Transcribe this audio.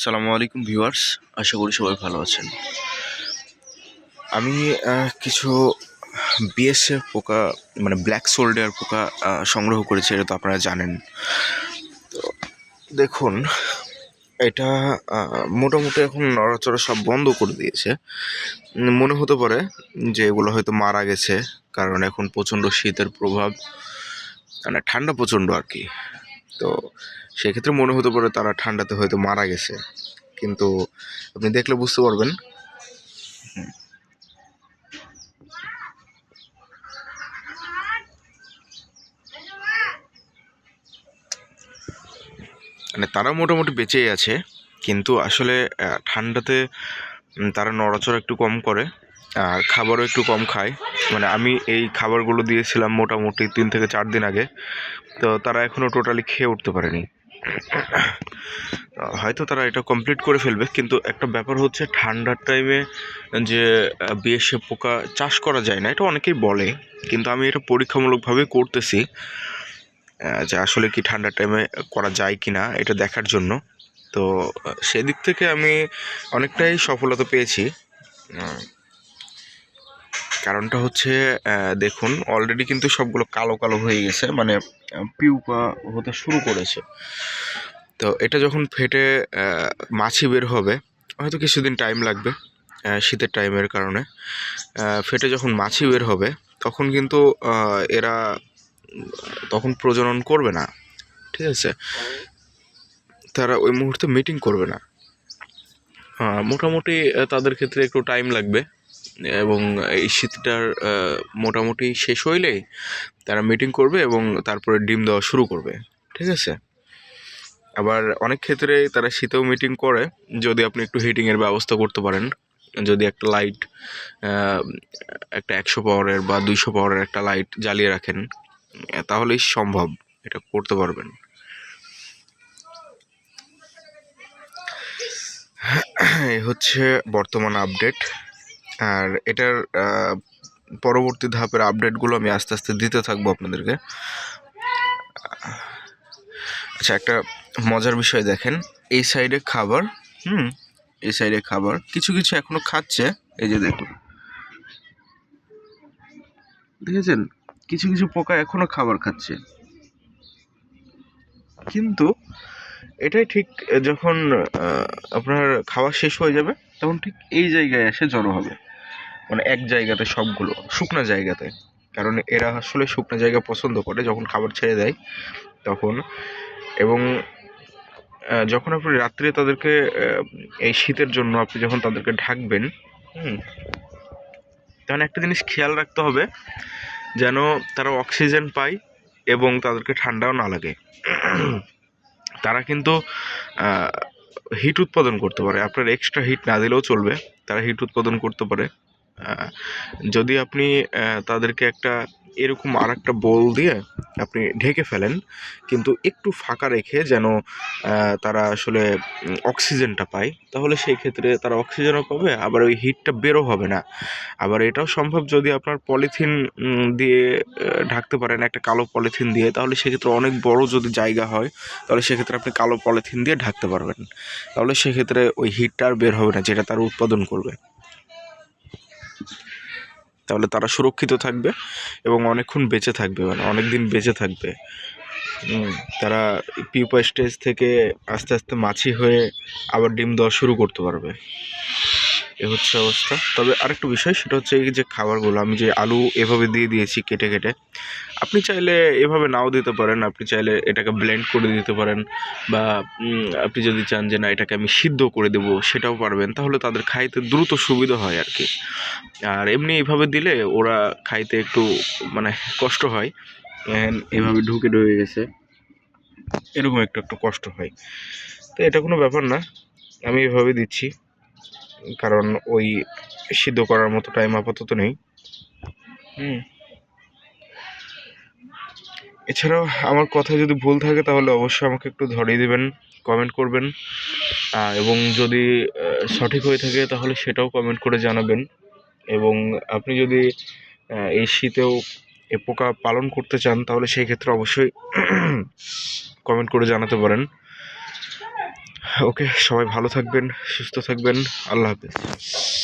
সালামু আলাইকুম ভিউয়ার্স, আশা করি সবাই ভালো আছেন। আমি কিছু বিএসএফ পোকা মানে ব্ল্যাক সোল্ডার পোকা সংগ্রহ করেছি, এটা তো আপনারা জানেন। তো দেখুন, এটা মোটামুটি এখন নড়াচড়া সব বন্ধ করে দিয়েছে। মনে হতে পারে যে এগুলো হয়তো মারা গেছে, কারণ এখন প্রচণ্ড শীতের প্রভাব, মানে ঠান্ডা প্রচণ্ড আর কি। তো সেক্ষেত্রে মনে হতে পারে তারা ঠান্ডাতে হয়তো মারা গেছে, কিন্তু আপনি দেখলে বুঝতে পারবেন। মানে তারা মোটামুটি বেঁচেই আছে, কিন্তু আসলে ঠান্ডাতে তারা নড়াচড়া একটু কম করে আর খাবারও একটু কম খায়। মানে আমি এই খাবারগুলো দিয়েছিলাম মোটামুটি 3 থেকে 4 দিন আগে, তো তারা এখনও টোটালি খেয়ে উঠতে পারেনি। হয়তো তারা এটা কমপ্লিট করে ফেলবে, কিন্তু একটা ব্যাপার হচ্ছে ঠান্ডার টাইমে যে বিএসএফ পোকা চাষ করা যায় না, এটা অনেকেই বলে, কিন্তু আমি এটা পরীক্ষামূলকভাবে করতেছি যে আসলে কি ঠান্ডার টাইমে করা যায় কি না এটা দেখার জন্য। তো সেদিক থেকে আমি অনেকটাই সফলতা পেয়েছি। কারণটা হচ্ছে, দেখুন, অলরেডি কিন্তু সবগুলো কালো কালো হয়ে গেছে, মানে পিউপা হতে শুরু করেছে। তো এটা যখন ফেটে মাছি বের হবে, হয়তো কিছুদিন টাইম লাগবে শীতের টাইমের কারণে। ফেটে যখন মাছি বের হবে তখন কিন্তু এরা তখন প্রজনন করবে না, ঠিক আছে? তারা ওই মুহূর্তে মিটিং করবে না। মোটামুটি তাদের ক্ষেত্রে একটু টাইম লাগবে, এবং এই শীতটার মোটামুটি শেষ হইলেই তারা মিটিং করবে এবং তারপরে ডিম দেওয়া শুরু করবে, ঠিক আছে? আবার অনেক ক্ষেত্রে তারা শীতেও মিটিং করে, যদি আপনি একটু হিটিংয়ের ব্যবস্থা করতে পারেন। যদি একটা লাইট, একটা 100 পাওয়ারের বা 200 পাওয়ারের একটা লাইট জ্বালিয়ে রাখেন, তাহলেই সম্ভব, এটা করতে পারবেন। এই হচ্ছে বর্তমান আপডেট। আর এটার পরবর্তী ধাপের আপডেটগুলো আমি আস্তে আস্তে দিতে থাকবো আপনাদেরকে। আচ্ছা, একটা মজার বিষয় দেখেন, এই সাইডে খাবার, এই সাইডে খাবার কিছু কিছু এখনো খাচ্ছে। এই যে দেখুন, দেখেছেন, কিছু কিছু পোকা এখনো খাবার খাচ্ছে, কিন্তু এটাই ঠিক যখন আপনার খাওয়া শেষ হয়ে যাবে তখন ঠিক এই জায়গায় এসে জড়ো হবে, মানে এক জায়গাতে সবগুলো শুকনো জায়গাতে। কারণ এরা আসলে শুকনো জায়গা পছন্দ করে যখন খাবার ছেড়ে দেয় তখন। এবং যখন আপনি রাত্রে তাদেরকে এই শীতের জন্য আপনি যখন তাদেরকে ঢাকবেন, তখন একটা জিনিস খেয়াল রাখতে হবে, যেন তারা অক্সিজেন পায় এবং তাদেরকে ঠান্ডাও না লাগে। তারা কিন্তু হিট উৎপাদন করতে পারে, আপনার এক্সট্রা হিট না দিলেও চলবে, তারা হিট উৎপাদন করতে পারে। যদি আপনি তাদেরকে একটা এরকম আর একটা বোল দিয়ে আপনি ঢেকে ফেলেন, কিন্তু একটু ফাঁকা রেখে, যেন তারা আসলে অক্সিজেনটা পায়, তাহলে সেই ক্ষেত্রে তারা অক্সিজেনও পাবে, আবার ওই হিটটা বেরো হবে না। আবার এটাও সম্ভব, যদি আপনার পলিথিন দিয়ে ঢাকতে পারেন, একটা কালো পলিথিন দিয়ে, তাহলে সেক্ষেত্রে অনেক বড় যদি জায়গা হয় তাহলে সেক্ষেত্রে আপনি কালো পলিথিন দিয়ে ঢাকতে পারবেন, তাহলে সেক্ষেত্রে ওই হিটটা আর বের হবে না যেটা তারা উৎপাদন করবে। তাহলে তারা সুরক্ষিত থাকবে এবং অনেকক্ষণ বেঁচে থাকবে, মানে অনেক দিন বেঁচে থাকবে। তারা পিউপা স্টেজ থেকে আস্তে আস্তে মাছি হয়ে আবার ডিম দেওয়া শুরু করতে পারবে। এ হচ্ছে অবস্থা। তবে আরেকটা বিষয়, সেটা হচ্ছে এই যে খাবারগুলো আমি যে আলু এভাবে দিয়ে দিয়েছি কেটে কেটে, আপনি চাইলে এভাবে নাও দিতে পারেন, আপনি চাইলে এটাকে ব্লেন্ড করে দিতে পারেন, বা আপনি যদি চান যে না এটাকে আমি সিদ্ধ করে দেবো, সেটাও পারবেন, তাহলে তাদের খাইতে দ্রুত সুবিধা হয় আর কি। আর এমনি এইভাবে দিলে ওরা খাইতে একটু মানে কষ্ট হয়, এভাবে ঢুকে গেছে, এরকম একটু একটু কষ্ট হয়। তো এটা কোনো ব্যাপার না, আমি এভাবে দিচ্ছি, কারণ ওই সিদ্ধ করার মতো টাইম আপাতত নেই। এছাড়াও আমার কথা যদি ভুল থাকে তাহলে অবশ্যই আমাকে একটু ধরিয়ে দেবেন, কমেন্ট করবেন, এবং যদি সঠিক হয়ে থাকে তাহলে সেটাও কমেন্ট করে জানাবেন। এবং আপনি যদি এই শীতেও এ পোকা পালন করতে চান তাহলে সেই ক্ষেত্রে অবশ্যই কমেন্ট করে জানাতে পারেন। ওকে, সবাই ভালো থাকবেন, সুস্থ থাকবেন। আল্লাহ হাফেজ।